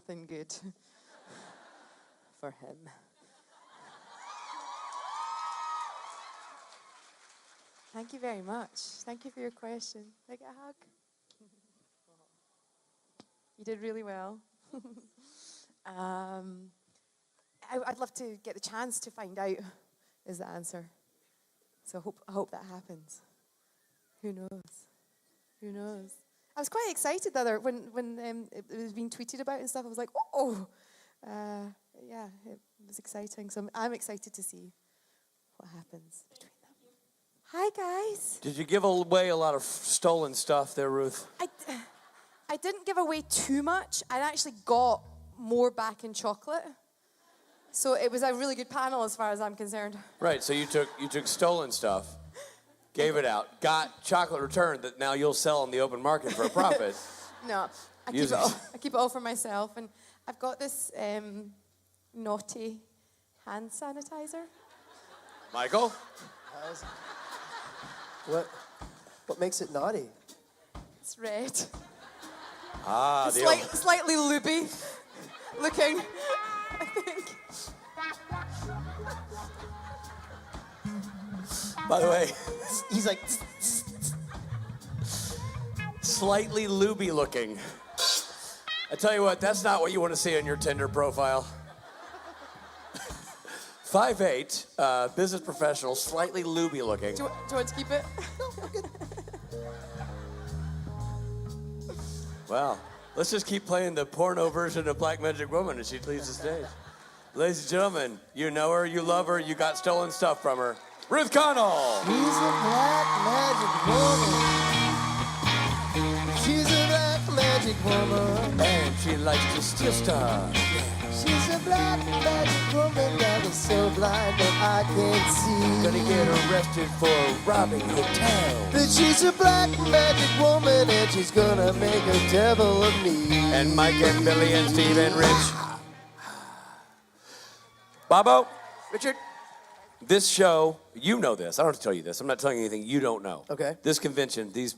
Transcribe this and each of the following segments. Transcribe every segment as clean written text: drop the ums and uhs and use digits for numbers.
nothing good for him. Thank you very much. Thank you for your question. Can I get a hug? You did really well. I'd love to get the chance to find out is the answer. So I hope that happens. Who knows? Who knows? I was quite excited the other when it was being tweeted about and stuff. I was like, yeah, it was exciting. So I'm excited to see what happens between them. Hi, guys. Did you give away a lot of stolen stuff there, Ruth? I didn't give away too much. I actually got more back in chocolate. So it was a really good panel as far as I'm concerned. Right, so you took stolen stuff, gave it out, got chocolate returned that now you'll sell on the open market for a profit. No, I keep it all for myself. And I've got this naughty hand sanitizer. Michael? What makes it naughty? It's red. Slightly looby looking, I think. By the way, he's like... Slightly looby looking. I tell you what, that's not what you want to see on your Tinder profile. 5'8", business professional, slightly looby looking. Do you want to keep it? Wow. Let's just keep playing the porno version of Black Magic Woman as she leaves the stage. Ladies and gentlemen, you know her, you love her, you got stolen stuff from her. Ruth Connell. She's a black magic woman. She's a black magic woman. And she likes to steal stuff. She's a black magic woman that is so blind that I can't see. Gonna get arrested for robbing hotels. But she's a black magic woman and she's gonna make a devil of me. And Mike and Billy and Steve and Rich. Bobo, Richard. This show, you know this. I don't have to tell you this. I'm not telling you anything you don't know. Okay. This convention, these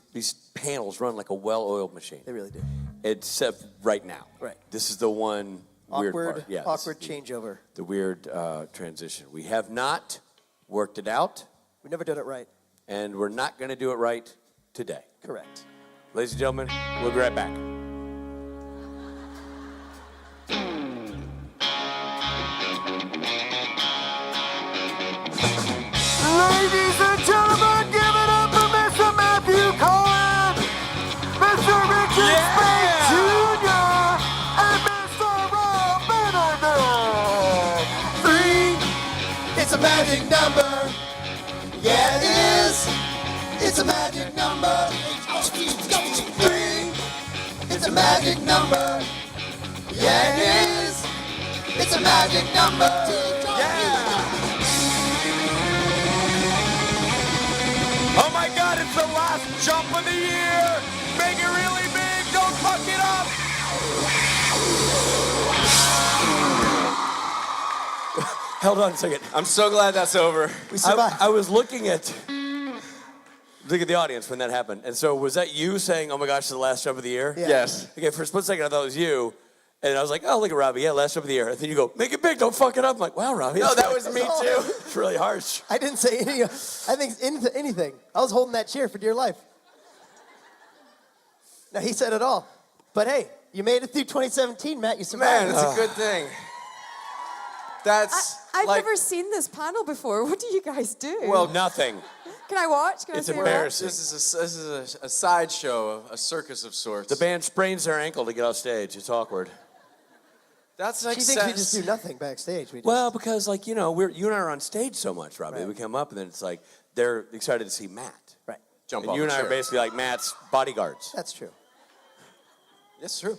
panels run like a well-oiled machine. They really do. Except right now. Right. This is the one weird part. Yeah, awkward changeover. The weird transition. We have not worked it out. We've never done it right. And we're not going to do it right today. Correct. Ladies and gentlemen, we'll be right back. Ladies and gentlemen, give it up for Mr. Matthew Cohen, Mr. Richard Speight Jr., and Mr. Rob Benedict. 3, it's a magic number. Yeah, it is. It's a magic number. 3, it's a magic number. Yeah, it is. It's a magic number. Oh my God, it's the last jump of the year! Make it really big, don't fuck it up! Hold on a second. I'm so glad that's over. We survived. I was looking at the audience when that happened. And so was that you saying, oh my gosh, it's the last jump of the year? Yeah. Yes. Okay, for a split second I thought it was you. And I was like, oh, look at Robbie. Yeah, last jump of the year. And then you go, make it big, don't fuck it up. I'm like, wow, Robbie. No, that was me too. It's really harsh. I didn't say anything. I was holding that chair for dear life. Now, he said it all. But hey, you made it through 2017, Matt. You survived. Man, it's a good thing. That's I've never seen this panel before. What do you guys do? Well, nothing. Can I watch? Can It's I say embarrassing. this is a sideshow, a circus of sorts. The band sprains their ankle to get off stage. It's awkward. That's She like thinks we just do nothing backstage. We just, Well, because like, you know, you and I are on stage so much, Robbie. Right. We come up and then it's like they're excited to see Matt. right. jump And off you and the I are chair. basically like Matt's bodyguards. That's true. It's true.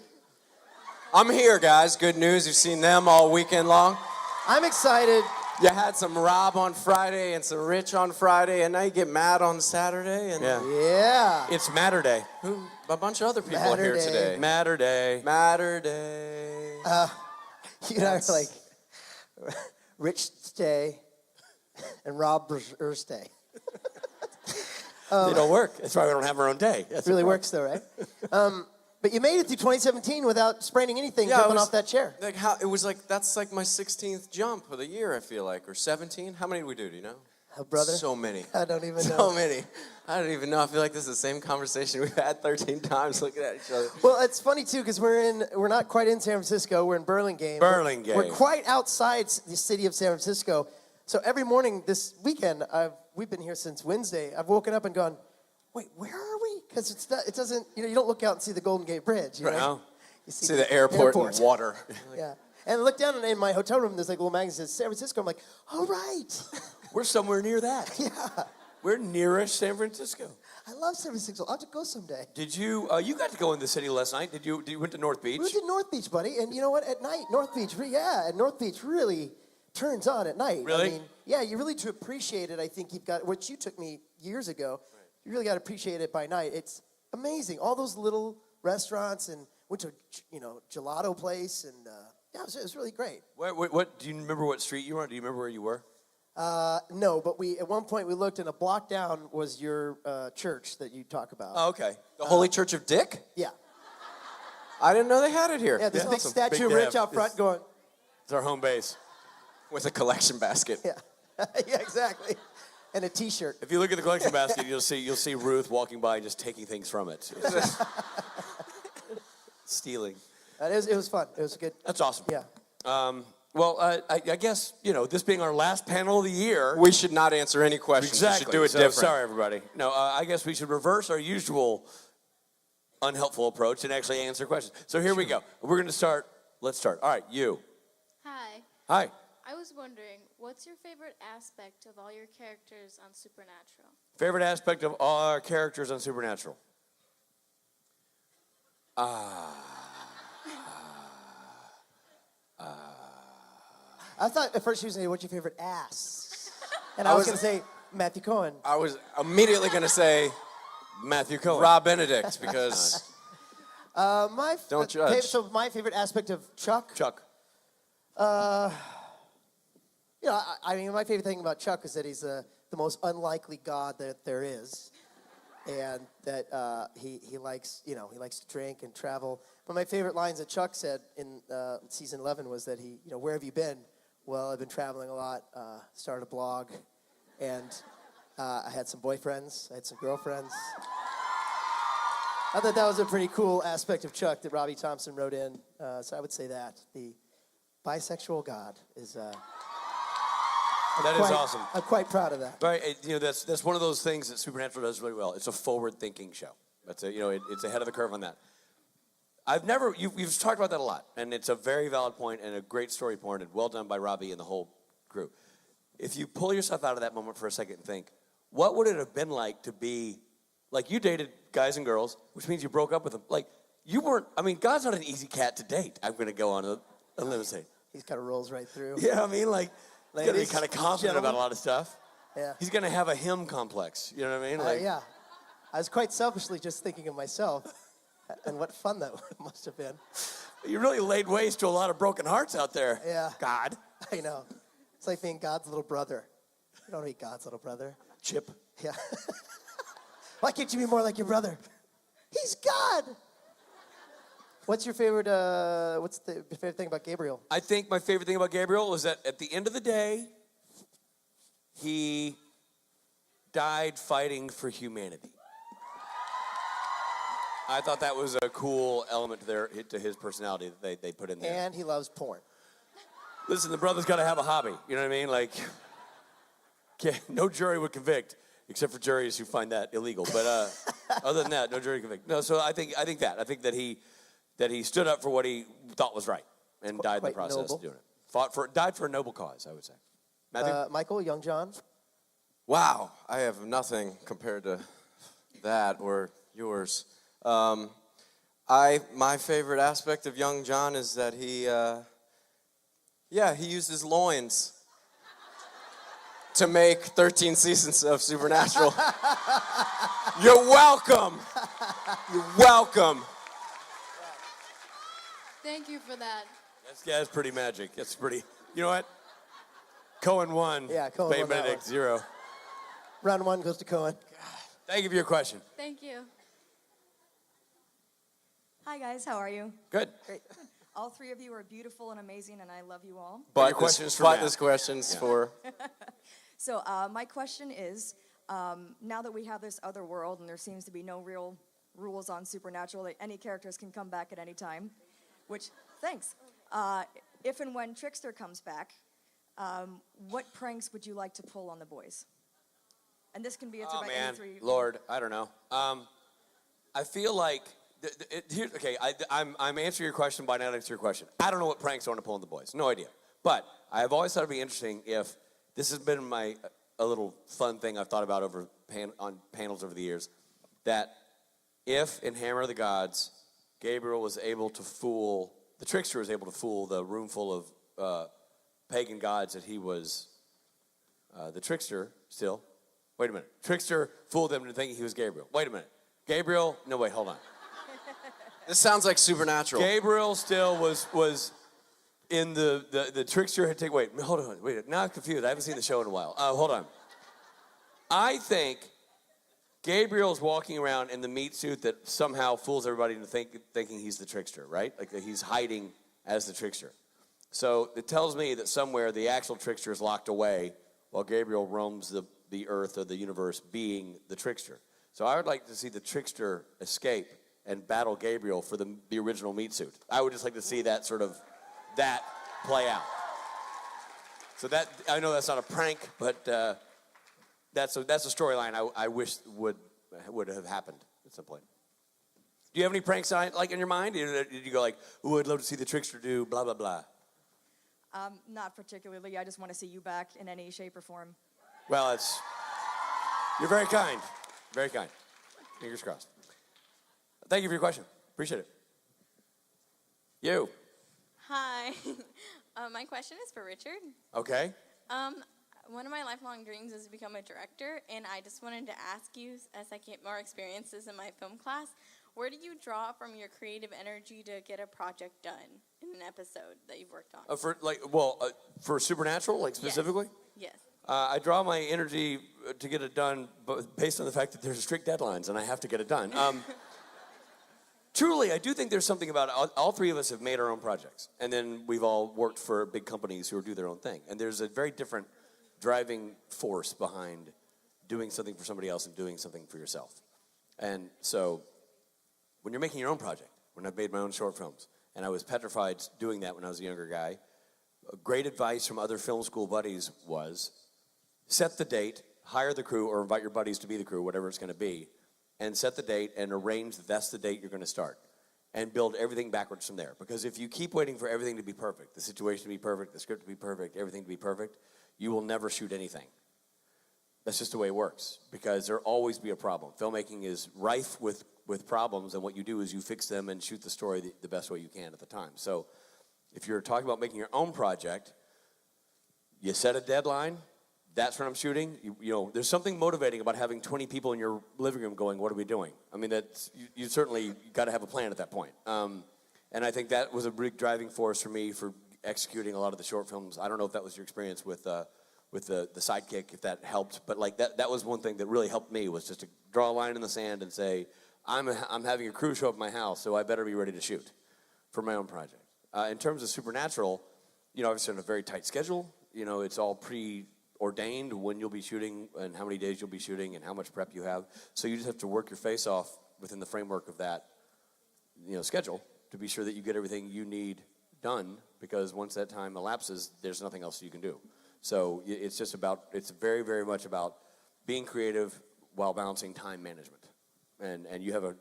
I'm here, guys. Good news. You've seen them all weekend long. I'm excited. You had some Rob on Friday and some Rich on Friday, and now you get Matt on Saturday. And Yeah. Yeah. It's Matter Day. a bunch of other people are here Matter Day. today. Matter Day. Matter Day. You and I are like, Rich stay and Rob stay. They don't work. That's why we don't have our own day. That's It really the works though, right? But you made it through 2017 without spraining anything, Yeah, jumping off that chair. Like how it was like that's like my 16th jump of the year. I feel like, or 17. How many did we do? Do you know? Oh, brother. So many. I don't even know. So many. I don't even know. I feel like this is the same conversation we've had 13 times looking at each other. Well, it's funny too because we're not quite in San Francisco. We're in Burlingame. Burlingame. We're quite outside the city of San Francisco. So every morning this weekend, we've been here since Wednesday. I've woken up and gone, wait, where are we? Because it doesn't. You don't look out and see the Golden Gate Bridge. You know? You See the airport and water. Yeah. And I look down and in my hotel room, there's like a little magazine that says San Francisco. I'm like, oh, right. We're somewhere near that. Yeah. We're nearish San Francisco. I love San Francisco. I'll have to go someday. Did you, you got to go in the city last night. Did you went to North Beach? We went to North Beach, buddy. And you know what? At night, North Beach really turns on at night. Really? I mean, yeah, you really to appreciate it, I think you've got, which you took me years ago, you really got to appreciate it by night. It's amazing. All those little restaurants and went to, gelato place and, yeah, it was really great. What do you remember what street you were on? Do you remember where you were? No, but at one point we looked and a block down was your church that you talk about. Oh, okay. The Holy Church of Dick? Yeah. I didn't know they had it here. Yeah, there's a big awesome. statue of Big Rich to out have. front going, It's our home base. With a collection basket. yeah. Yeah, exactly. And a T-shirt. If you look at the collection basket, you'll see Ruth walking by and just taking things from it. It's just stealing. It was fun. It was good. That's awesome. Yeah. Well, I guess, this being our last panel of the year. We should not answer any questions. Exactly. We should do it So, different. sorry, everybody. No, I guess we should reverse our usual unhelpful approach and actually answer questions. So here we go. We're going to start. Let's start. All right, you. Hi. Hi. I was wondering, what's your favorite aspect of all your characters on Supernatural? Favorite aspect of all our characters on Supernatural? I thought at first you were going to say, what's your favorite ass? And I was going to say, Matthew Cohen. I was immediately going to say Matthew Cohen. Rob Benedict because Don't judge. So my favorite aspect of Chuck, Chuck. I mean, my favorite thing about Chuck is that he's the most unlikely God that there is, and that he likes, he likes to drink and travel. One of my favorite lines that Chuck said in season 11 was that he, where have you been? Well, I've been traveling a lot. Started a blog, and I had some boyfriends. I had some girlfriends. I thought that was a pretty cool aspect of Chuck that Robbie Thompson wrote in. So I would say that the bisexual God is. That is awesome. I'm quite proud of that. Right, that's one of those things that Supernatural does really well. It's a forward-thinking show. That's it's ahead of the curve on that. You've talked about that a lot, and it's a very valid point and a great story point, and well done by Robbie and the whole crew. If you pull yourself out of that moment for a second and think, what would it have been like to be, like you dated guys and girls, which means you broke up with them. Like you weren't. I mean, God's not an easy cat to date. I'm going to go on a limb and say. He kind of rolls right through. Yeah, I mean, like. He's going to be kind of confident gentlemen. about a lot of stuff. Yeah. He's going to have a him complex. You know what I mean? Like, Yeah. I was quite selfishly just thinking of myself and what fun that must have been. You really laid waste to a lot of broken hearts out there. Yeah. God. I know. It's like being God's little brother. You don't be God's little brother. Chip. Yeah. Why can't you be more like your brother? He's God. What's your favorite, what's the favorite thing about Gabriel? I think my favorite thing about Gabriel was that at the end of the day, he died fighting for humanity. I thought that was a cool element to his personality that they put in there. And he loves porn. Listen, the brother's got to have a hobby. You know what I mean? Like, no jury would convict, except for juries who find that illegal. But other than that, no jury convict. No, so I think that he stood up for what he thought was right and died in the process noble. of doing it. Died for a noble cause, I would say. Matthew? Michael, young John? wow, I have nothing compared to that or yours. My favorite aspect of young John is that he used his loins to make 13 seasons of Supernatural. You're welcome. You're welcome. Thank you for that. That's pretty magic. That's pretty. You know what? Cohen 1. Yeah, Cohen Speight won that Benedict one. 0. Round one goes to Cohen. Thank you for your question. Thank you. Hi guys, how are you? Good. Great. All three of you are beautiful and amazing, and I love you all. But your question's for Matt. this question's for. So my question is, now that we have this other world and there seems to be no real rules on supernatural, that any characters can come back at any time, which, thanks. If and when Trickster comes back, what pranks would you like to pull on the boys? And this can be answered by any three. Lord, I don't know. I feel like, I'm answering your question by not answering your question. I don't know what pranks I want to pull on the boys. No idea. But I have always thought it'd be interesting if, this has been a little fun thing I've thought about on panels over the years, that if in Hammer of the Gods, Gabriel was able to fool, the trickster was able to fool the room full of pagan gods that he was the trickster still. Wait a minute. Trickster fooled them into thinking he was Gabriel. Wait a minute. Gabriel, no, wait, hold on. This sounds like supernatural. Gabriel still was in the trickster had taken, wait, hold on, wait, now I'm confused. I haven't seen the show in a while. Hold on. I think Gabriel's walking around in the meat suit that somehow fools everybody into thinking he's the trickster, right? Like that he's hiding as the trickster. So it tells me that somewhere the actual trickster is locked away while Gabriel roams the earth or the universe being the trickster. So I would like to see the trickster escape and battle Gabriel for the original meat suit. I would just like to see that play out. So that, I know that's not a prank, but that's a storyline I wish would have happened at some point. Do you have any pranks like in your mind? Did you go like, ooh, I'd love to see the trickster do blah, blah, blah? Not particularly. I just want to see you back in any shape or form. Well, you're very kind. Very kind. Fingers crossed. Thank you for your question. Appreciate it. You. Hi. My question is for Richard. Okay. One of my lifelong dreams is to become a director, and I just wanted to ask you, as I get more experiences in my film class, where do you draw from your creative energy to get a project done in an episode that you've worked on? For Supernatural, like specifically? Yes. I draw my energy to get it done based on the fact that there's strict deadlines and I have to get it done. Truly, I do think there's something about it. All three of us have made our own projects, and then we've all worked for big companies who do their own thing. And there's a very different driving force behind doing something for somebody else and doing something for yourself. And so when you're making your own project, when I made my own short films, and I was petrified doing that when I was a younger guy, great advice from other film school buddies was set the date, hire the crew, or invite your buddies to be the crew, whatever it's going to be, and set the date and arrange that that's the date you're going to start. And build everything backwards from there. Because if you keep waiting for everything to be perfect, the situation to be perfect, the script to be perfect, everything to be perfect, you will never shoot anything. That's just the way it works. Because there'll always be a problem. Filmmaking is rife with problems, and what you do is you fix them and shoot the story the best way you can at the time. So if you're talking about making your own project, you set a deadline. That's when I'm shooting. You know, there's something motivating about having 20 people in your living room going, what are we doing? I mean, you certainly got to have a plan at that point. And I think that was a big driving force for me for executing a lot of the short films. I don't know if that was your experience with the sidekick, if that helped. But like that was one thing that really helped me, was just to draw a line in the sand and say, I'm having a crew show up at my house, so I better be ready to shoot for my own project. In terms of Supernatural, you know, obviously on a very tight schedule. You know, it's all preordained when you'll be shooting and how many days you'll be shooting and how much prep you have. So you just have to work your face off within the framework of that, you know, schedule to be sure that you get everything you need done, because once that time elapses, there's nothing else you can do. So it's very, very much about being creative while balancing time management. And you have a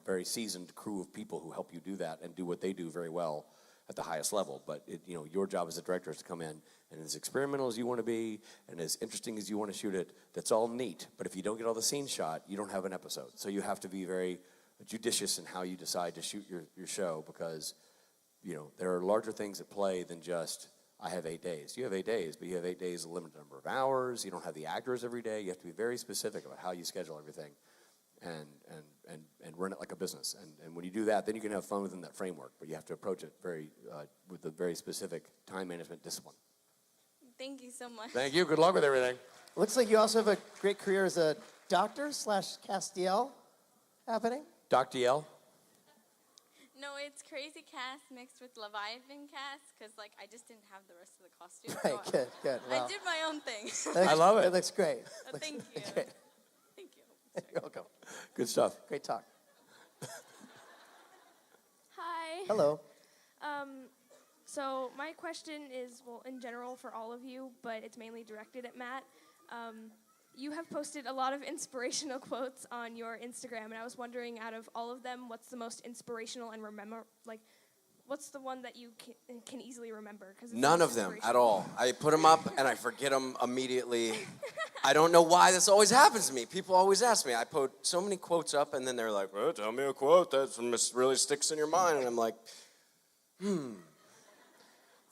very seasoned crew of people who help you do that and do what they do very well at the highest level. But your job as a director is to come in, and as experimental as you want to be and as interesting as you want to shoot it, that's all neat. But if you don't get all the scenes shot, you don't have an episode. So you have to be very judicious in how you decide to shoot your show, because there are larger things at play than just, I have 8 days. You have 8 days, but you have 8 days, a limited number of hours. You don't have the actors every day. You have to be very specific about how you schedule everything and run it like a business. And when you do that, then you can have fun within that framework, but you have to approach it with a very specific time management discipline. Thank you so much. Thank you. Good luck with everything. Looks like you also have a great career as a doctor / Castiel happening. Dr. Yell? No, it's Crazy Cast mixed with Leviathan Cast, because, like, I just didn't have the rest of the costume. Right, so good. I Well, did my own thing. I love it. It looks great. Thank you. Great. Thank you. You're welcome. Good stuff. Great talk. Hi. Hello. So my question is, well, in general for all of you, but it's mainly directed at Matt. You have posted a lot of inspirational quotes on your Instagram, and I was wondering, out of all of them, what's the most inspirational and what's the one that you can easily remember? 'Cause it's None most of them at inspirational. all. I put them up and I forget them immediately. I don't know why this always happens to me. People always ask me. I put so many quotes up and then they're like, well, tell me a quote that really sticks in your mind. And I'm like,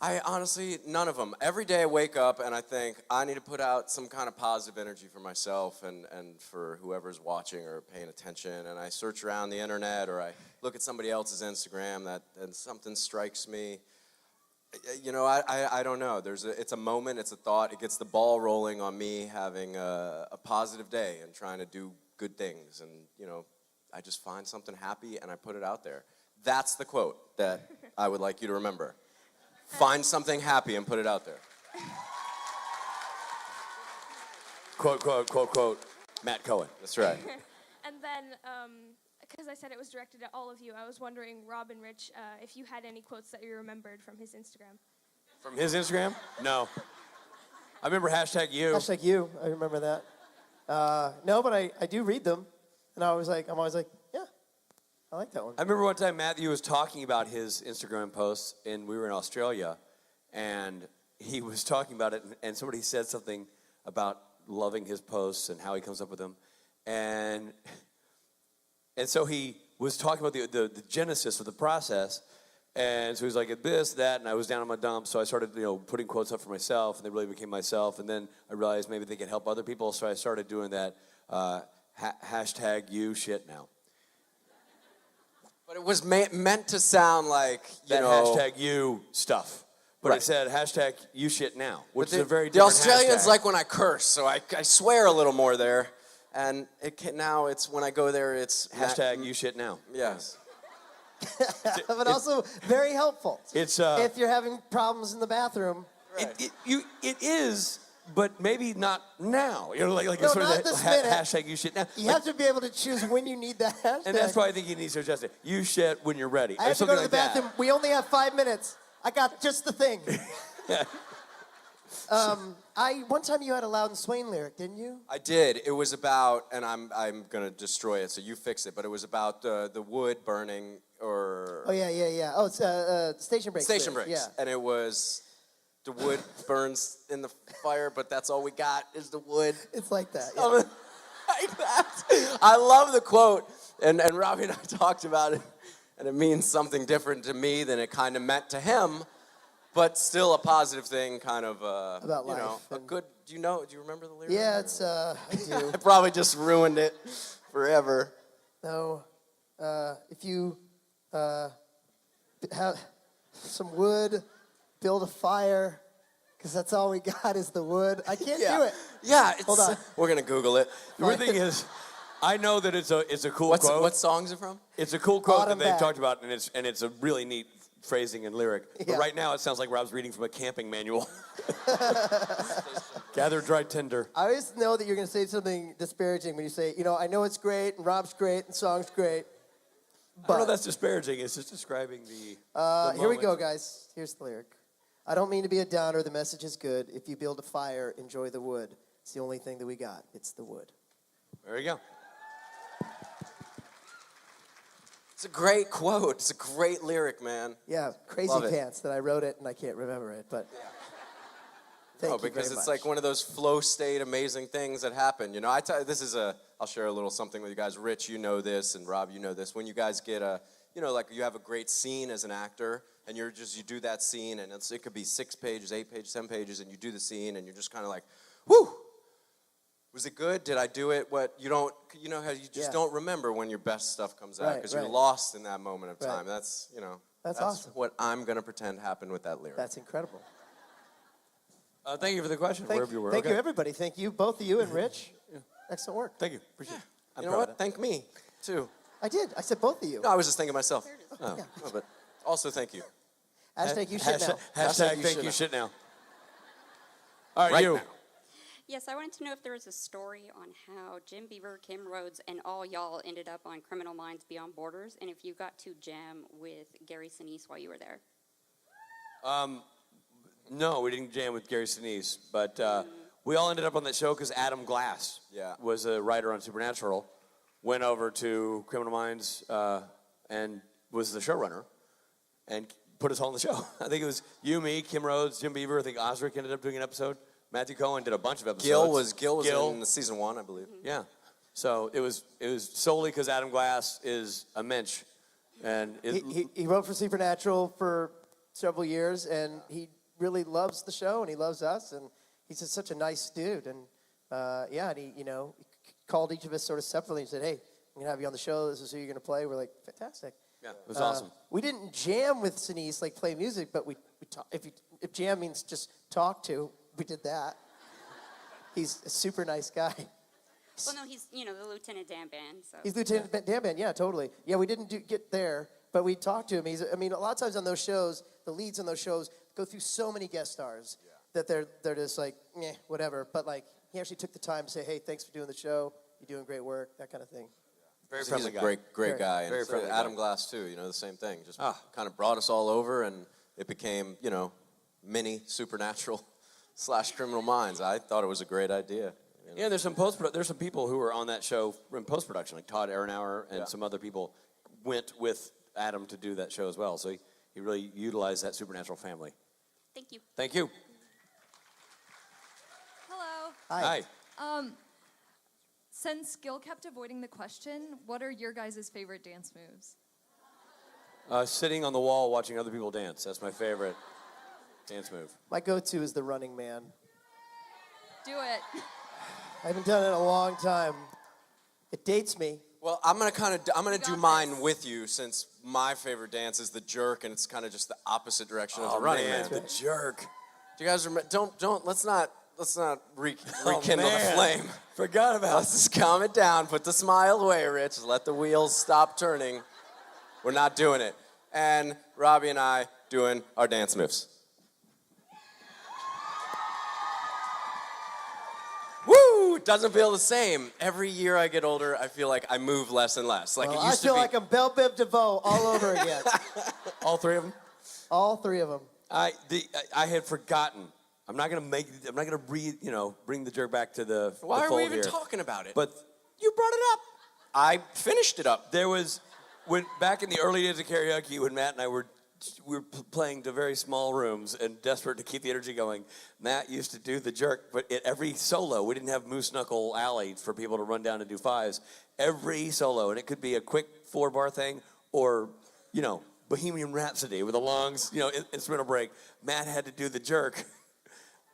I honestly, none of them. Every day I wake up and I think I need to put out some kind of positive energy for myself and for whoever's watching or paying attention. And I search around the internet or I look at somebody else's Instagram and something strikes me. You know, I don't know. It's a moment, it's a thought. It gets the ball rolling on me having a positive day and trying to do good things. And, you know, I just find something happy and I put it out there. That's the quote that I would like you to remember. Find something happy and put it out there. Quote, Matt Cohen. That's right. And then, because I said it was directed at all of you, I was wondering, Rob and Rich, if you had any quotes that you remembered from his Instagram. From his Instagram? No. I remember hashtag you. Hashtag you. I remember that. No, but I do read them, and I'm always like, yeah, I like that one. I remember one time Matthew was talking about his Instagram posts, and we were in Australia, and he was talking about it, and somebody said something about loving his posts and how he comes up with them, and so he was talking about the genesis of the process, and so he was like, this, that, and I was down in my dumps, so I started, putting quotes up for myself, and they really became myself, and then I realized maybe they could help other people, so I started doing that hashtag you shit now. But it was meant to sound like, That hashtag you stuff. But Right. it said hashtag you shit now, which is the, a very the different Australians hashtag. like when I curse, so I swear a little more there. And now it's when I go there, it's Hashtag you shit now. Yes. But also very helpful. It's if you're having problems in the bathroom. it is, but maybe not now. No, it's sort not of this minute. hashtag you shit now. You have to be able to choose when you need that hashtag. And that's why I think he needs to adjust it. You shit when you're ready. I have to go to the bathroom. We only have 5 minutes. I got just the thing. One time you had a Loudon Swain lyric, didn't you? I did. It was about, and I'm gonna destroy it, so you fix it. But it was about the wood burning, or Oh yeah. Oh, it's Station Breaks. station lyric, breaks, and it was the wood burns in the fire, but that's all we got is the wood. It's like that. Yeah. I love the quote, and Robbie and I talked about it, and it means something different to me than it kind of meant to him, but still a positive thing, kind of, About you know, life a and- good, do you remember the lyric? Yeah, it's I do. I probably just ruined it forever. No, if you have some wood, build a fire, because that's all we got is the wood. I can't do it. Yeah, Hold on. we're gonna Google it. The weird thing is, I know that it's a cool quote. What song is it from? It's a cool quote Autumn that they've Bag. talked about, and it's a really neat phrasing and lyric. Yeah. But right now, it sounds like Rob's reading from a camping manual. Gather dry tinder. I always know that you're going to say something disparaging when you say, I know it's great, and Rob's great, and song's great. I don't know But if that's disparaging. It's just describing the here we moment. go, guys. Here's the lyric. I don't mean to be a downer. The message is good. If you build a fire, enjoy the wood. It's the only thing that we got. It's the wood. There you go. It's a great quote. It's a great lyric, man. Yeah, crazy Love it. pants that I wrote it and I can't remember it, but thank you Because very it's much. like one of those flow state amazing things that happen. I'll share a little something with you guys. Rich, you know this, and Rob, you know this. When you guys get you have a great scene as an actor, and you do that scene, and it could be 6 pages, 8 pages, 10 pages, and you do the scene, and you're just kind of like, whew. Was it good? Did I do it? How you just Yeah. don't remember when your best stuff comes out Right, because you're right. lost in that moment of Right. time. That's That's awesome. what I'm gonna pretend happened with that lyric. That's incredible. Thank you for the question, wherever you were. Thank Okay. you, everybody. Thank you, both of you, and Rich. Excellent work. Thank you. Appreciate it. I'm You know proud what? of that. Thank me too. I did. I said both of you. No, I was just thinking myself. Oh, Yeah. no, but also thank you. Hashtag you shit now. Hashtag thank you shit now. All right, you. now. Yes, I wanted to know if there was a story on how Jim Beaver, Kim Rhodes, and all y'all ended up on Criminal Minds Beyond Borders, and if you got to jam with Gary Sinise while you were there. No, we didn't jam with Gary Sinise, but we all ended up on that show because Adam Glass was a writer on Supernatural, went over to Criminal Minds and was the showrunner, and put us all on the show. I think it was you, me, Kim Rhodes, Jim Beaver. I think Osric ended up doing an episode. Matthew Cohen did a bunch of episodes. Gil was in season 1, I believe. Yeah. So it was solely because Adam Glass is a mensch. And He wrote for Supernatural for several years, and he really loves the show, and he loves us, and he's just such a nice dude. And and he, called each of us sort of separately and said, "Hey, I'm gonna have you on the show. This is who you're gonna play." We're like, "Fantastic." yeah, it was awesome. We didn't jam with Sinise, like play music, but we talk, if jam means just talk to, we did that. He's a super nice guy. Well, no, he's, the Lieutenant Dan Band. So. He's Lieutenant Dan Band, yeah, totally. Yeah, we didn't get there, but we talked to him. A lot of times on those shows, the leads on those shows go through so many guest stars that they're just like, whatever. But like, he actually took the time to say, "Hey, thanks for doing the show. You're doing great work," that kind of thing. Very He's friendly a guy. great guy. And Very so friendly Adam guy. Glass, too, the same thing. Just kind of brought us all over, and it became, mini Supernatural / Criminal Minds. I thought it was a great idea. Yeah, there's some people who were on that show in post-production, like Todd Aronauer and some other people went with Adam to do that show as well. So he really utilized that Supernatural family. Thank you. Thank you. Hello. Hi. Since Gil kept avoiding the question, what are your guys' favorite dance moves? Sitting on the wall watching other people dance. That's my favorite dance move. My go-to is the Running Man. Do it. I haven't done it in a long time. It dates me. Well, I'm gonna do got mine this. with you, since my favorite dance is the jerk, and it's kind of just the opposite direction of the running man. the jerk. Do you guys remember? Let's not rekindle the flame. Forgot about Let's just calm it down. Put the smile away, Rich. Let the wheels stop turning. We're not doing it. And Robbie and I doing our dance moves. Woo! Doesn't feel the same. Every year I get older, I feel like I move less and less. Like Well, it I used feel to be. like I'm Belle Biv DeVoe all over again. all three of them. All three of them. I had forgotten. I'm not gonna bring the jerk back to the Why the are fold we even here. talking about it? But you brought it up. I finished it up. There was back in the early days of karaoke when Matt and I were playing to very small rooms and desperate to keep the energy going. Matt used to do the jerk, but at every solo, we didn't have Moose Knuckle Alley for people to run down and do fives. Every solo, and it could be a quick 4-bar thing or, Bohemian Rhapsody with a long, instrumental break. Matt had to do the jerk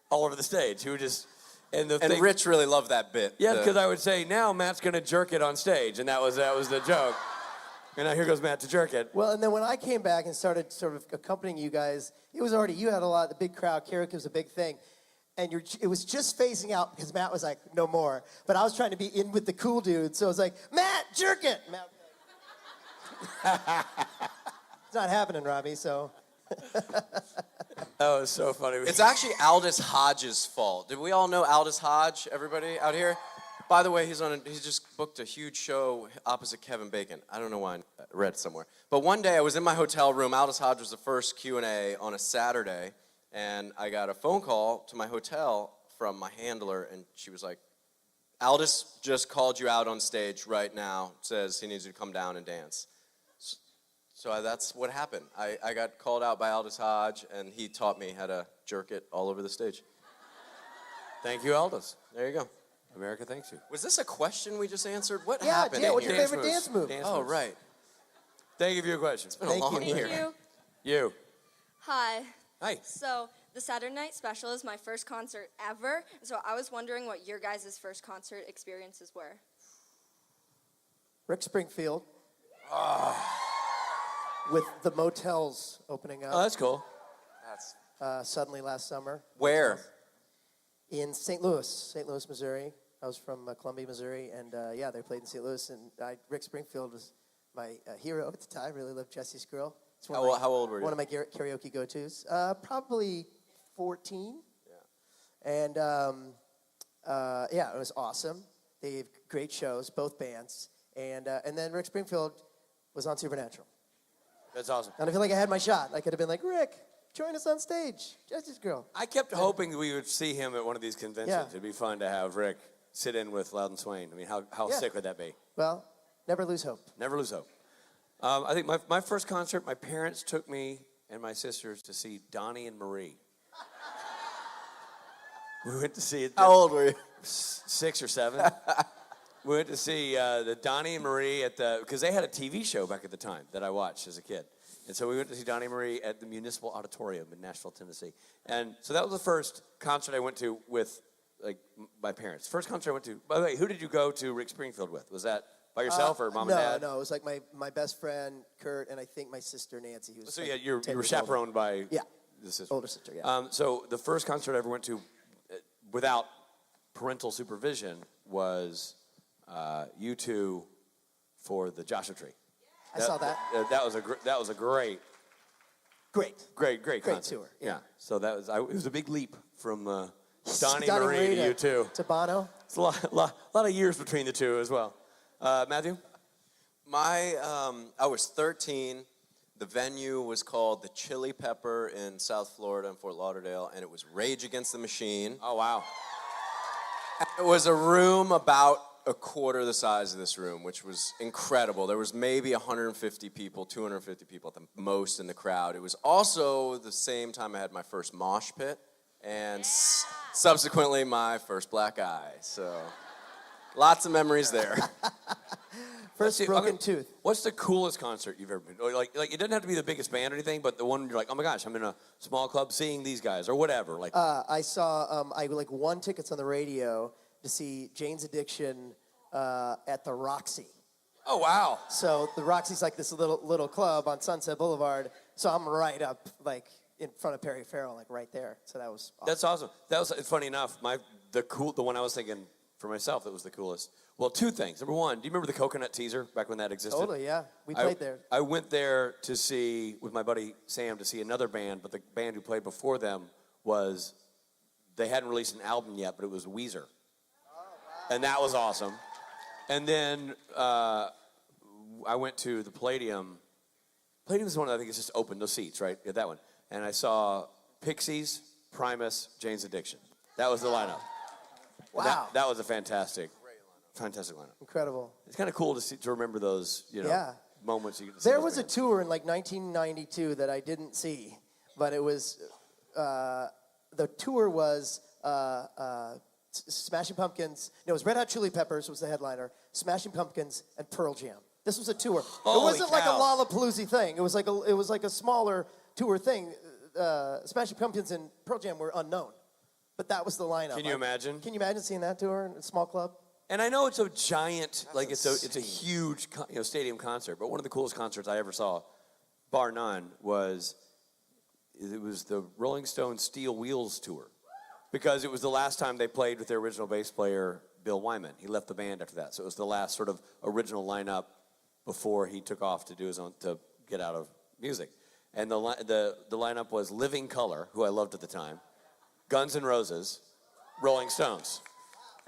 all over the stage. He would just, and Rich really loved that bit. Yeah, because I would say, now Matt's going to jerk it on stage, and that was the joke. And now here goes Matt to jerk it. Well, and then when I came back and started sort of accompanying you guys, you had a lot, the big crowd, karaoke was a big thing. And it was just phasing out because Matt was like, no more. But I was trying to be in with the cool dude, so I was like, Matt, jerk it! Matt was like, it's not happening, Robbie, so. That was so funny. It's actually Aldous Hodge's fault. Did we all know Aldous Hodge, everybody out here? By the way, he's just booked a huge show opposite Kevin Bacon. I don't know why, I read it somewhere. But one day I was in my hotel room. Aldous Hodge was the first Q&A on a Saturday, and I got a phone call to my hotel from my handler, and she was like, Aldous just called you out on stage right now, says he needs you to come down and dance. So that's what happened. I got called out by Aldous Hodge, and he taught me how to jerk it all over the stage. Thank you, Aldous. There you go. America thanks you. Was this a question we just answered? What Yeah, happened yeah, in what's your here? favorite dance move? Oh, right. Thank you for your question. It's been a long year. Thank you. You. Hi. Hi. So the Saturday Night Special is my first concert ever. So I was wondering what your guys' first concert experiences were. Rick Springfield. With the motels opening Oh, up that's cool. suddenly last summer. Where? In St. Louis, Missouri. I was from Columbia, Missouri, and they played in St. Louis, and Rick Springfield was my hero at the time. Really loved Jesse's Girl. It's How old were you? One of my karaoke go-tos. Probably 14. Yeah. And yeah, it was awesome. They gave great shows, both bands. And then Rick Springfield was on Supernatural. That's awesome. And I feel like I had my shot. I could have been like, Rick, join us on stage. Jesse's Girl. I kept hoping we would see him at one of these conventions. Yeah. It'd be fun to have Rick sit in with Loudon Swain. I mean, how Yeah. sick would that be? Well, never lose hope. Never lose hope. I think my first concert, my parents took me and my sisters to see Donnie and Marie. We went to see it. How old were you? 6 or 7. We went to see the Donnie and Marie because they had a TV show back at the time that I watched as a kid. And so we went to see Donnie and Marie at the Municipal Auditorium in Nashville, Tennessee. And so that was the first concert I went to with my parents. First concert I went to. By the way, who did you go to Rick Springfield with? Was that by yourself or mom and dad? No, it was like my best friend, Kurt, and I think my sister, Nancy. Who was So like yeah, you 10 were years older. chaperoned by the sister. Older sister, yeah. So the first concert I ever went to without parental supervision was U2 for the Joshua Tree. I saw that. That was a great Great concert. tour. Yeah. So it was a big leap from Donnie Donnie Marie to U2. To Bono. It's a lot of years between the two as well. Matthew? I was 13. The venue was called the Chili Pepper in South Florida in Fort Lauderdale, and it was Rage Against the Machine. Oh, wow. It was a room about a quarter the size of this room, which was incredible. There was maybe 150 people, 250 people at the most in the crowd. It was also the same time I had my first mosh pit, and subsequently my first black eye. So lots of memories there. First broken tooth. What's the coolest concert you've ever been to? Like it doesn't have to be the biggest band or anything, but the one you're like, oh my gosh, I'm in a small club seeing these guys or whatever. Like I saw I won tickets on the radio to see Jane's Addiction at the Roxy. Oh wow! So the Roxy's like this little club on Sunset Boulevard. So I'm right up like in front of Perry Farrell, like right there. So that was awesome. That's awesome. That was funny enough. The one I was thinking for myself that was the coolest. Well, two things. Number one, do you remember the Coconut Teaser back when that existed? Totally, yeah. We played there. I went there to see with my buddy Sam to see another band, but the band who played before them they hadn't released an album yet, but it was Weezer. And that was awesome. And then I went to the Palladium. Palladium is one that I think is just open, no seats, right? Yeah, that one. And I saw Pixies, Primus, Jane's Addiction. That was the lineup. Wow. That was a fantastic lineup. Incredible. It's kind of cool to remember those, moments. You get to see There those was a bands. tour in like 1992 that I didn't see, but it was the tour was Smashing Pumpkins. No, it was Red Hot Chili Peppers was the headliner. Smashing Pumpkins and Pearl Jam. This was a tour. Holy it wasn't like a cow. Lollapalooza thing. It was like a smaller tour thing. Smashing Pumpkins and Pearl Jam were unknown, but that was the lineup. Can you imagine? Can you imagine seeing that tour in a small club? And I know it's a giant, it's a huge, stadium concert. But one of the coolest concerts I ever saw, bar none, was the Rolling Stones Steel Wheels tour, because it was the last time they played with their original bass player Bill Wyman. He left the band after that, so it was the last sort of original lineup before he took off to get out of music. And the lineup was Living Colour, who I loved at the time, Guns N' Roses, Rolling Stones.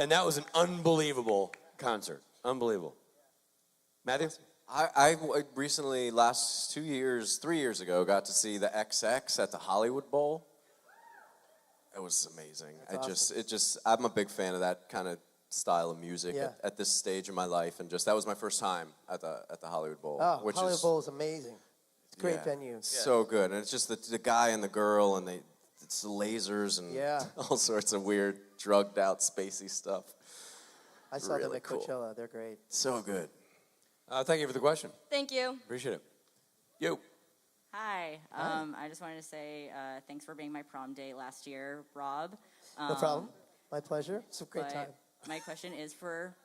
And that was an unbelievable concert. Unbelievable. Matthew? I recently, last 3 years ago, got to see the XX at the Hollywood Bowl. It was amazing. I'm a big fan of that kind of style of music at this stage of my life, and that was my first time at the Hollywood Bowl. Oh, Hollywood Bowl is amazing. It's a great venue. So good, and it's just the guy and the girl, and it's the lasers and all sorts of weird, drugged out, spacey stuff. I saw them Really at cool. Coachella. They're great. So good. Thank you for the question. Thank you. Appreciate it. You. Hi. I just wanted to say thanks for being my prom date last year, Rob. No problem. My pleasure. It's a great time. My question is for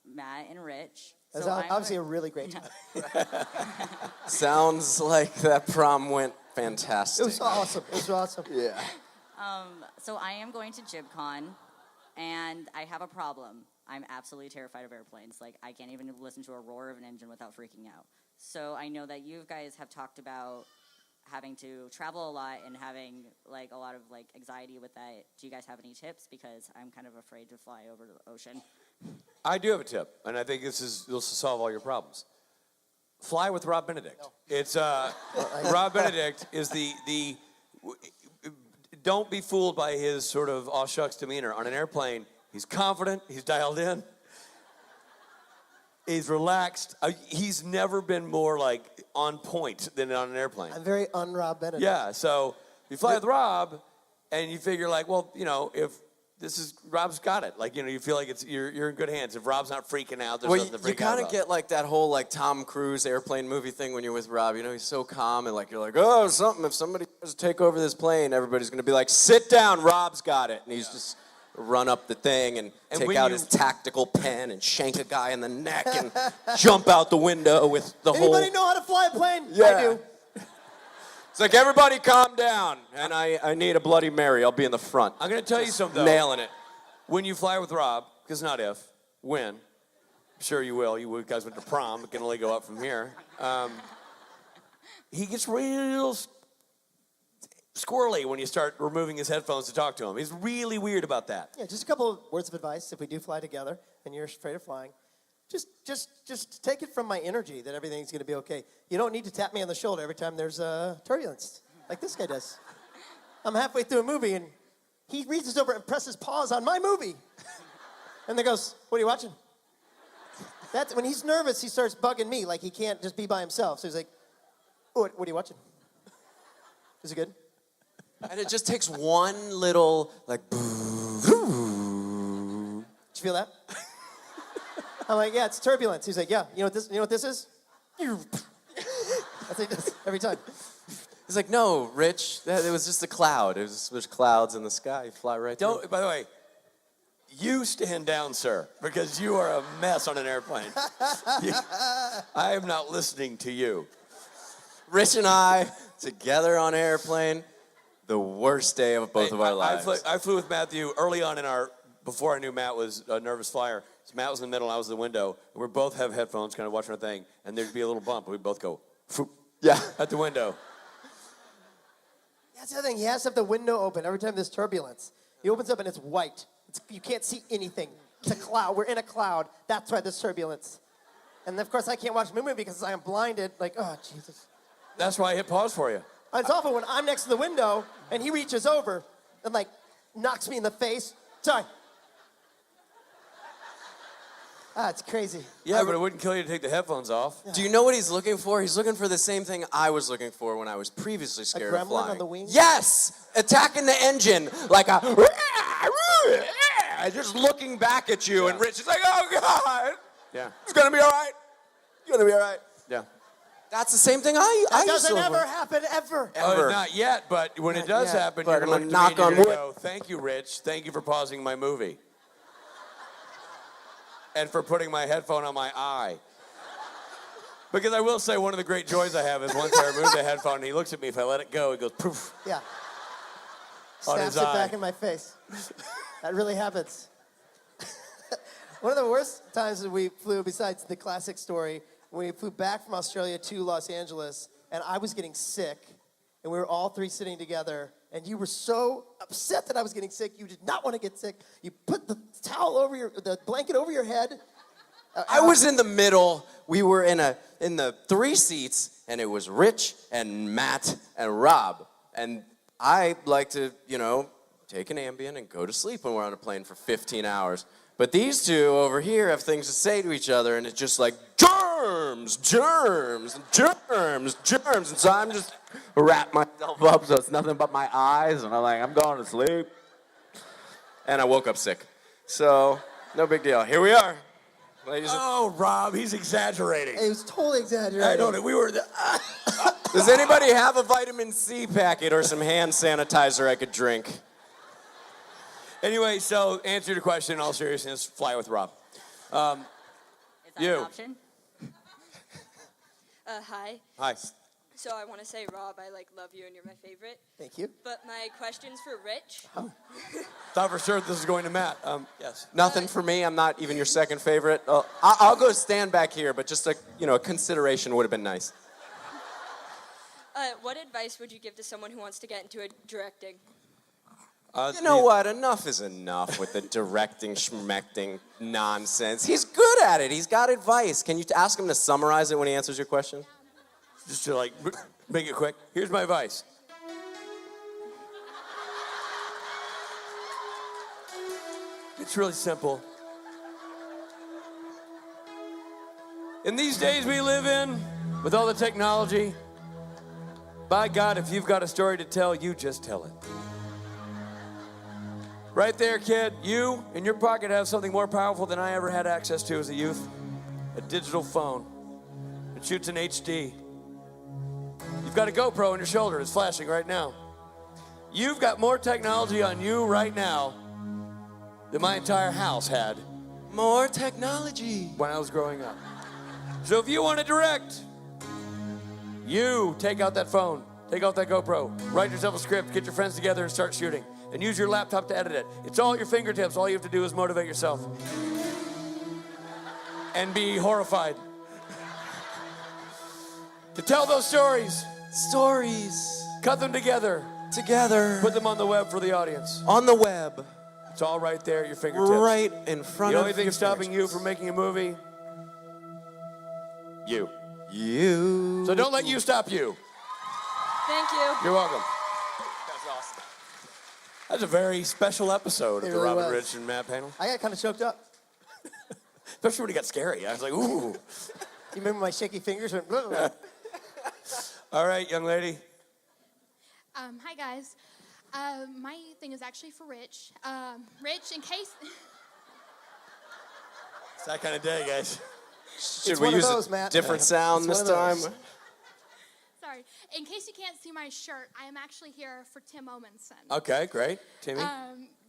Matt and Rich. It was So obviously a really great time. Sounds like that prom went fantastic. It was awesome. It was awesome. Yeah. So I am going to JibCon, and I have a problem. I'm absolutely terrified of airplanes. Like, I can't even listen to a roar of an engine without freaking out. So I know that you guys have talked about having to travel a lot and having like a lot of like anxiety with that. Do you guys have any tips? Because I'm kind of afraid to fly over the ocean. I do have a tip, and I think this will solve all your problems. Fly with Rob Benedict. No. It's Rob Benedict is the don't be fooled by his sort of aw shucks demeanor. On an airplane, he's confident, he's dialed in, he's relaxed. He's never been more like on point than on an airplane. I'm very un-Rob Benedict. Yeah, so you fly with Rob, and you figure like, well, you know, if this is Rob's got it. Like, you know, you feel like you're in good hands. If Rob's not freaking out, there's nothing to freak out about. You kind of get like that whole like Tom Cruise airplane movie thing when you're with Rob. You know, he's so calm and like you're like, oh, something. If somebody tries to take over this plane, everybody's gonna be like, sit down, Rob's got it, and he's just run up the thing and take out his tactical pen and shank a guy in the neck and jump out the window with the whole. Anybody know how to fly a plane? Yeah. I do. It's like, everybody calm down, and I need a Bloody Mary. I'll be in the front. I'm going to tell you something, though. Nailing it. When you fly with Rob, because not if, when, I'm sure you will. You guys went to prom. It can only go up from here. He gets real squirrely when you start removing his headphones to talk to him. He's really weird about that. Yeah, just a couple of words of advice. If we do fly together and you're afraid of flying, just take it from my energy that everything's going to be okay. You don't need to tap me on the shoulder every time there's turbulence, like this guy does. I'm halfway through a movie, and he reaches over and presses pause on my movie. And then goes, what are you watching? That's when he's nervous, he starts bugging me, like he can't just be by himself. So he's like, what are you watching? Is it good? And it just takes one little, like, Did you feel that? I'm like, yeah, it's turbulence. He's like, yeah, you know what this is? That's what he does every time. He's like, no, Rich, it was just a cloud. There's clouds in the sky. You fly right through. By the way, you stand down, sir, because you are a mess on an airplane. I am not listening to you. Rich and I, together on an airplane, the worst day of both of our lives. I flew with Matthew early on before I knew Matt was a nervous flyer. So Matt was in the middle, I was in the window. And we both have headphones, kind of watching our thing. And there'd be a little bump, and we'd both go, Phoop, yeah, at the window. That's the other thing. He has to have the window open every time there's turbulence. He opens up and it's white. You can't see anything. It's a cloud. We're in a cloud. That's why there's turbulence. And of course, I can't watch the movie because I am blinded. Like, oh, Jesus. That's why I hit pause for you. It's awful when I'm next to the window and he reaches over and like knocks me in the face. Sorry. It's crazy. Yeah, but it wouldn't kill you to take the headphones off. Do you know what he's looking for? He's looking for the same thing I was looking for when I was previously scared of flying. On the wing? Yes! Attacking the engine like a... just looking back at you, and Rich is like, oh, God! Yeah. It's gonna be all right. It's gonna be all right. Yeah. That's the same thing I used to doesn't look ever for. happen, ever. Oh, not yet, but when it does happen, But you're going I'm to gonna look at me knock and on you're gonna wood. go, thank you, Rich. Thank you for pausing my movie. And for putting my headphone on my eye. Because I will say one of the great joys I have is once I remove the headphone and he looks at me, if I let it go, it goes poof. Yeah. On Snaps his it eye. back in my face. That really happens. One of the worst times that we flew, besides the classic story, when we flew back from Australia to Los Angeles, and I was getting sick, and we were all three sitting together, and you were so upset that I was getting sick, you did not want to get sick. You put the the blanket over your head. I was in the middle. We were in the three seats, and it was Rich and Matt and Rob. And I like to, take an Ambien and go to sleep when we're on a plane for 15 hours. But these two over here have things to say to each other, and it's just like, germs, germs, germs, germs. And so I'm just wrap myself up so it's nothing but my eyes, and I'm like, I'm going to sleep. And I woke up sick. So, no big deal. Here we are. Oh, Rob, he's exaggerating. It was totally exaggerated. I know. We were... Does anybody have a vitamin C packet or some hand sanitizer I could drink? Anyway, so answer your question in all seriousness, fly with Rob. Is that You. an option? Hi. Hi. So I want to say, Rob, I love you and you're my favorite. Thank you. But my question's for Rich. Thought for sure this is going to Matt. Yes. Nothing for me. I'm not even your second favorite. I'll go stand back here, but just a consideration would have been nice. What advice would you give to someone who wants to get into directing? You know what? Enough is enough with the directing, schmecting nonsense. He's good at it. He's got advice. Can you ask him to summarize it when he answers your question? Just to make it quick. Here's my advice. It's really simple. In these days we live in, with all the technology, by God, if you've got a story to tell, you just tell it. Right there, kid, you in your pocket have something more powerful than I ever had access to as a youth. A digital phone. It shoots in HD. You've got a GoPro on your shoulder. It's flashing right now. You've got more technology on you right now than my entire house had. More technology. When I was growing up. So if you want to direct, you take out that phone, take out that GoPro, write yourself a script, get your friends together and start shooting. And use your laptop to edit it. It's all at your fingertips. All you have to do is motivate yourself. And be horrified. To tell those stories. Stories. Cut them together. Together. Put them on the web for the audience. On the web. It's all right there at your fingertips. Right in front the of only thing your stopping you from making a movie? You. You. So don't let you stop you. Thank you. You're welcome. That's awesome. That's a very special episode of the really Robin was. Rich and Matt panel. I got kind of choked up. Especially when it got scary. I was like, ooh. You remember my shaky fingers went blah, blah. All right, young lady. Hi, guys. My thing is actually for Rich. Rich, in case... It's that kind of day, guys. Should It's we one of use those, a Matt. different sound It's this one of time? those. Sorry. In case you can't see my shirt, I am actually here for Tim Omenson. Okay, great. Timmy?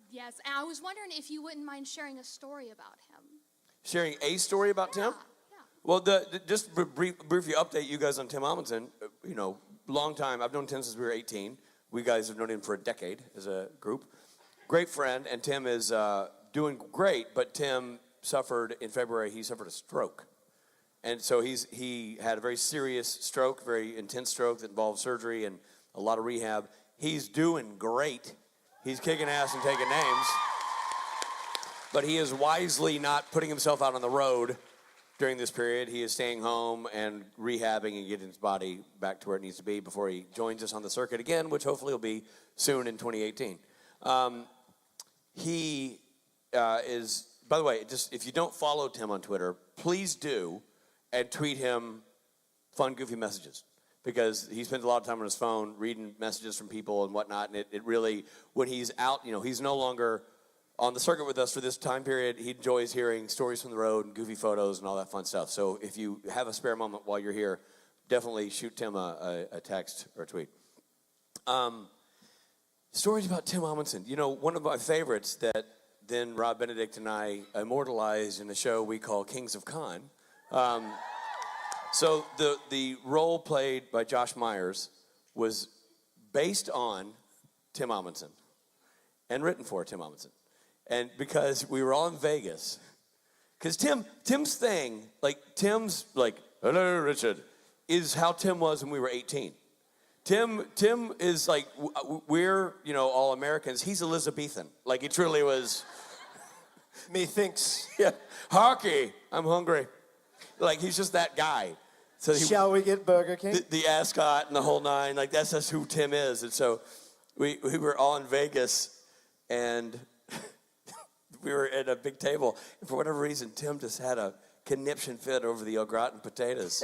Yes, and I was wondering if you wouldn't mind sharing a story about him. Sharing a story about Tim? Yeah. Well, just briefly update you guys on Tim Amundsen. Long time. I've known Tim since we were 18. We guys have known him for a decade as a group. Great friend, and Tim is doing great, but Tim suffered, in February, he suffered a stroke. And so he had a very serious stroke, very intense stroke that involved surgery and a lot of rehab. He's doing great. He's kicking ass and taking names. But he is wisely not putting himself out on the road during this period. He is staying home and rehabbing and getting his body back to where it needs to be before he joins us on the circuit again, which hopefully will be soon in 2018. He is, by the way, just if you don't follow Tim on Twitter, please do, and tweet him fun, goofy messages. Because he spends a lot of time on his phone reading messages from people and whatnot, and it really, when he's out, he's no longer on the circuit with us for this time period. He enjoys hearing stories from the road and goofy photos and all that fun stuff. So if you have a spare moment while you're here, definitely shoot Tim a text or a tweet. Stories about Tim Amundsen. One of my favorites that then Rob Benedict and I immortalized in a show we call Kings of Con. So the role played by Josh Myers was based on Tim Amundsen and written for Tim Amundsen. And because we were all in Vegas, because Tim's thing, Tim's hello, Richard, is how Tim was when we were 18. Tim is we're, all Americans. He's Elizabethan. He truly was. Methinks. Yeah. Hockey. I'm hungry. He's just that guy. So Shall we get Burger King? The ascot and the whole nine. That's just who Tim is. And so we were all in Vegas, and we were at a big table. And for whatever reason, Tim just had a conniption fit over the au gratin potatoes.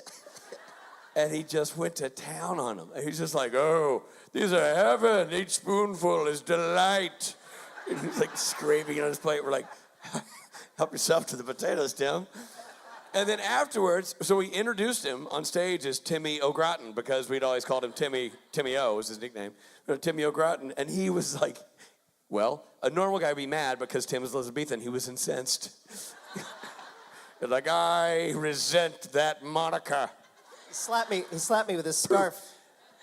And he just went to town on them. And he's just like, oh, these are heaven. Each spoonful is delight. And he's screaming on his plate. We're like, help yourself to the potatoes, Tim. And then afterwards, so we introduced him on stage as Timmy O'Gratin because we'd always called him Timmy O was his nickname. Timmy O'Gratin. And he was like, well, a normal guy would be mad because Tim is Elizabethan. He was incensed. I resent that moniker. He slapped me with his scarf.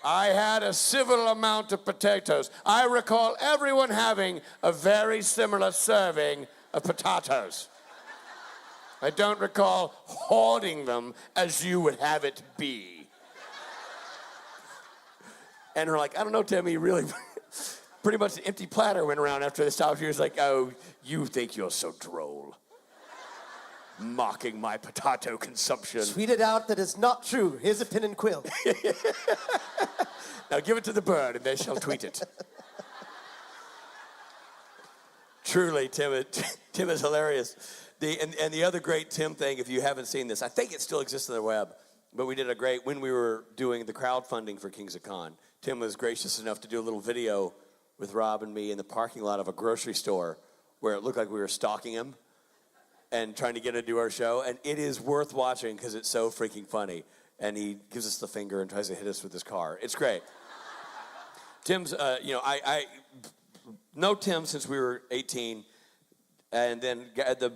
I had a civil amount of potatoes. I recall everyone having a very similar serving of potatoes. I don't recall hoarding them as you would have it be. And we're like, I don't know, Timmy, really, pretty much an empty platter went around after the stop. He was like, oh, you think you're so droll. Mocking my potato consumption. Tweet it out that is not true. Here's a pen and quill. Now give it to the bird and they shall tweet it. Truly, Tim is hilarious. And the other great Tim thing, if you haven't seen this, I think it still exists on the web, but we did a great, when we were doing the crowdfunding for Kings of Con, Tim was gracious enough to do a little video with Rob and me in the parking lot of a grocery store where it looked like we were stalking him and trying to get him to do our show. And it is worth watching because it's so freaking funny. And he gives us the finger and tries to hit us with his car. It's great. Tim's, I know Tim since we were 18, and then had the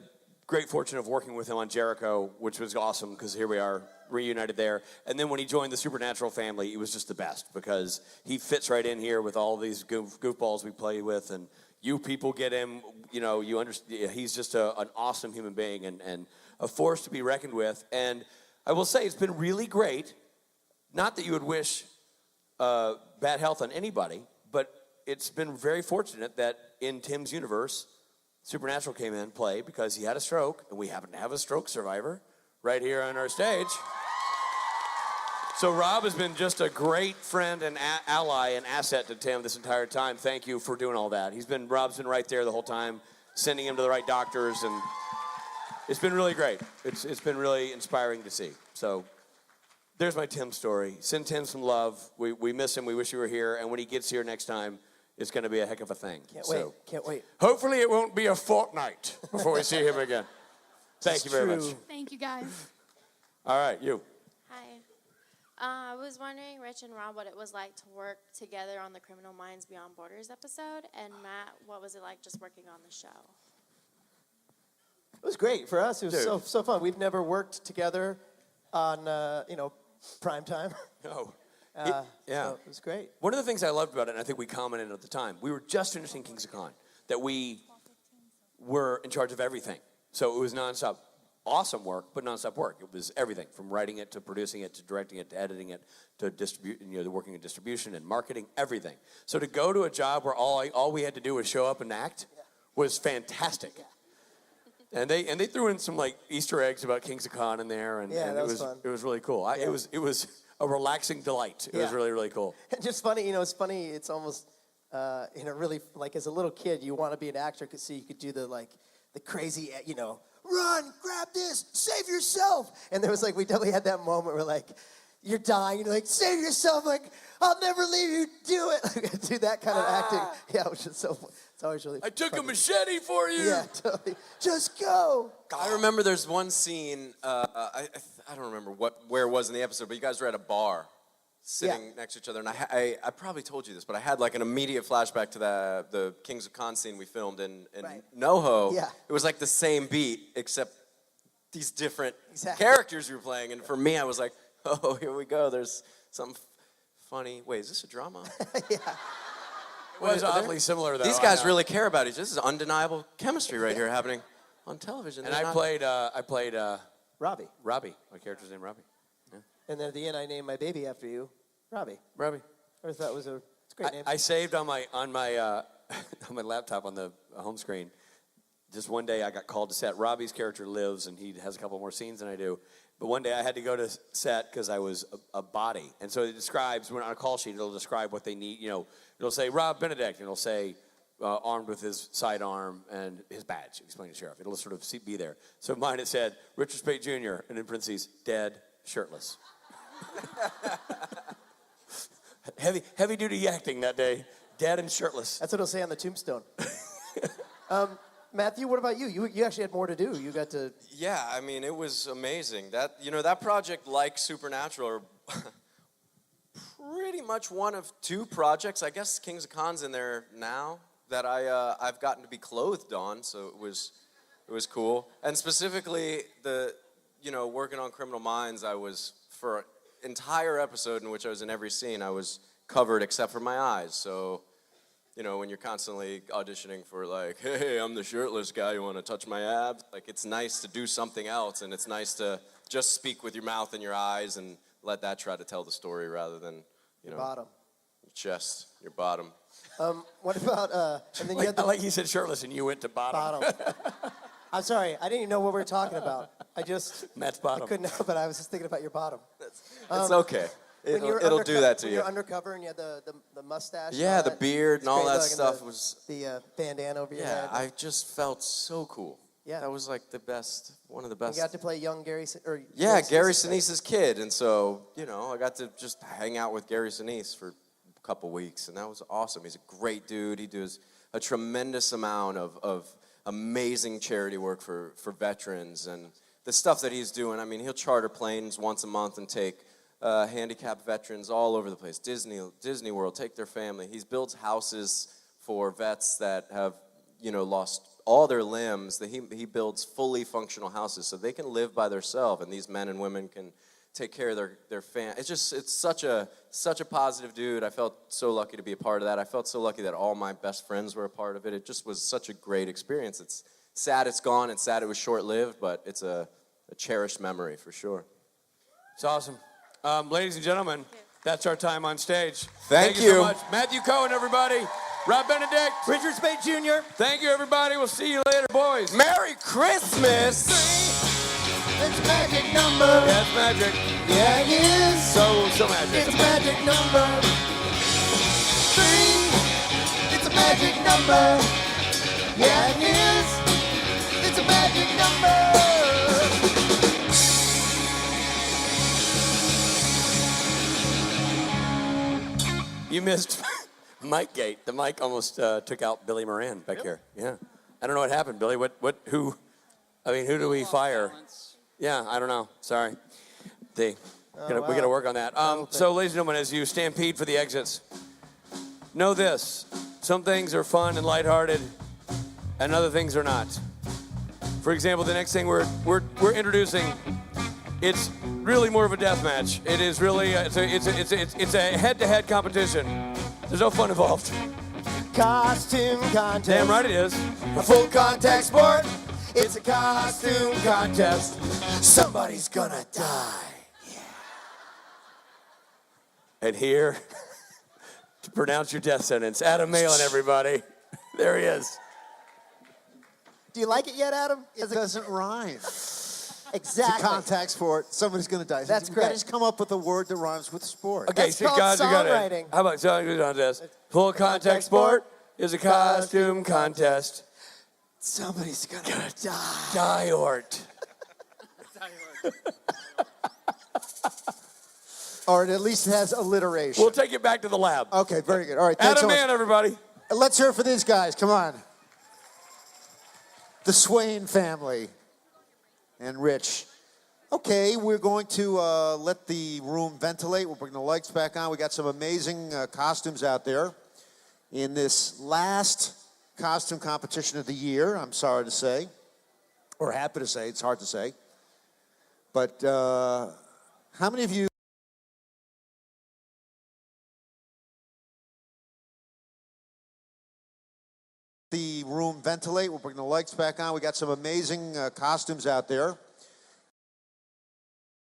great fortune of working with him on Jericho, which was awesome because here we are reunited there. And then when he joined the Supernatural family, it was just the best because he fits right in here with all these goofballs we play with, and you people get him. You understand. He's just an awesome human being and a force to be reckoned with. And I will say it's been really great. Not that you would wish bad health on anybody, but it's been very fortunate that in Tim's universe, Supernatural came in play because he had a stroke, and we happen to have a stroke survivor right here on our stage. So Rob has been just a great friend and ally and asset to Tim this entire time. Thank you for doing all that. Rob's been right there the whole time, sending him to the right doctors, and it's been really great. It's been really inspiring to see. So there's my Tim story. Send Tim some love. We miss him. We wish he were here. And when he gets here next time, it's going to be a heck of a thing. Can't wait. Hopefully it won't be a fortnight before we see him again. Thank you very much. Thank you, guys. All right, you. Hi. I was wondering, Rich and Rob, what it was like to work together on the Criminal Minds Beyond Borders episode. And Matt, what was it like just working on the show? It was great for us. It was so fun. We've never worked together on prime time. No. Yeah. So it was great. One of the things I loved about it, and I think we commented at the time, we were just finishing Kings of Con, that we were in charge of everything. So it was nonstop, awesome work, but nonstop work. It was everything from writing it to producing it to directing it to editing it to the working in distribution and marketing, everything. So to go to a job where all we had to do was show up and act was fantastic. And they threw in some like Easter eggs about Kings of Con in there, and that was fun. It was really cool. It was a relaxing delight. It was really, really cool. And just funny, it's funny. It's almost really like as a little kid, you want to be an actor because you could do the crazy, run, grab this, save yourself. And there was we definitely had that moment where you're dying, and you're like, save yourself, I'll never leave you, do it. Do that kind of acting. Yeah, which is so fun. It's always really I took funny. a machete for you. Yeah, totally. Just go. I remember there's one scene, I don't remember where it was in the episode, but you guys were at a bar sitting next to each other, and I probably told you this, but I had an immediate flashback to the Kings of Con scene we filmed in NoHo. Yeah. It was the same beat, except these different characters you were playing, and for me, I was like, oh, here we go, there's something funny. Wait, is this a drama? Yeah. It was oddly similar, though. These guys really care about each other. This is undeniable chemistry right here happening on television. And I played Robbie. Robbie. My character's named Robbie. Yeah. And then at the end, I named my baby after you, Robbie. Robbie. I thought it's a great name. I saved on my on my laptop on the home screen. Just one day I got called to set. Robbie's character lives, and he has a couple more scenes than I do. But one day I had to go to set because I was a body. And so it describes, when on a call sheet, it'll describe what they need. It'll say Rob Benedict, and it'll say armed with his sidearm and his badge, explain to sheriff. It'll sort of be there. So mine, it said, Richard Speight Jr., and in parentheses, dead, shirtless. Heavy-duty acting that day, dead and shirtless. That's what it'll say on the tombstone. Matthew, what about you? You actually had more to do. You got to... Yeah, I mean, it was amazing. That project, like Supernatural, are pretty much one of two projects. I guess Kings of Con's in there now that I've gotten to be clothed on, so it was cool. And specifically, working on Criminal Minds, I was, for entire episode in which I was in every scene, I was covered except for my eyes. So, you know, when you're constantly auditioning for like, hey, I'm the shirtless guy, you want to touch my abs? Like, it's nice to do something else, and it's nice to just speak with your mouth and your eyes and let that try to tell the story rather than, you know, Bottom. your chest, your bottom. What about, and then you had I like you said shirtless and you went to bottom. I'm sorry, I didn't even know what we were talking about. Matt's bottom. I couldn't help it. I was just thinking about your bottom. It's okay. It'll do that to when you. you were undercover and you had the mustache. Yeah, and the all that, beard it's and all great that looking, stuff was. The bandana over your head. Yeah, I just felt so cool. Yeah. That was like the best, one of the best. You got to play young Gary. Yeah, Gary Sinise's kid, and so you know, I got to just hang out with Gary Sinise for a couple weeks, and that was awesome. He's a great dude. He does a tremendous amount of amazing charity work for veterans, and the stuff that he's doing. I mean, he'll charter planes once a month and take handicapped veterans all over the place. Disney World, take their family. He builds houses for vets that have, you know, lost all their limbs. He builds fully functional houses so they can live by themselves, and these men and women can take care of their family. It's such a positive dude. I felt so lucky to be a part of that. I felt so lucky that all my best friends were a part of it. It just was such a great experience. It's sad it's gone. It's sad it was short-lived, but it's a cherished memory for sure. It's awesome. Ladies and gentlemen, that's our time on stage. Thank you you. so much. Matthew Cohen, everybody. Rob Benedict. Richard Speight Jr. Thank you, everybody. We'll see you later, boys. Merry Christmas. It's a magic number. Yeah, it's magic. Yeah, it is. So magic. It's a magic number. 3. It's a magic number. Yeah, it is. It's a magic number. You missed Mike Gate. The mic almost took out Billy Moran back here. Yeah. I don't know what happened, Billy. Who do we fire? Yeah, I don't know. Sorry. We got to work on that. So, ladies and gentlemen, as you stampede for the exits, know this. Some things are fun and lighthearted, and other things are not. For example, the next thing we're introducing, it's really more of a death match. It is really it's a head-to-head competition. There's no fun involved. Costume contest. Damn right it is. A full contact sport. It's a costume contest. Somebody's gonna die. And here to pronounce your death sentence, Adam Malin, everybody. There he is. Do you like it yet, Adam? It doesn't rhyme. Exactly. It's a contact sport. Somebody's going to die. That's You've correct. got to just come up with a word that rhymes with sport. Okay, That's called songwriting. How about song contest? Full contact sport is a costume contest. Somebody's gonna die. Diort. Or it at least has alliteration. We'll take it back to the lab. Okay, very good. All right, thanks Adam so much. Mann, everybody. Let's hear it for these guys. Come on. The Swain family and Rich. Okay, we're going to let the room ventilate. We'll bring the lights back on. We got some amazing costumes out there in this last costume competition of the year, I'm sorry to say, or happy to say. It's hard to say. But how many of you the room ventilate? We'll bring the lights back on. We got some amazing costumes out there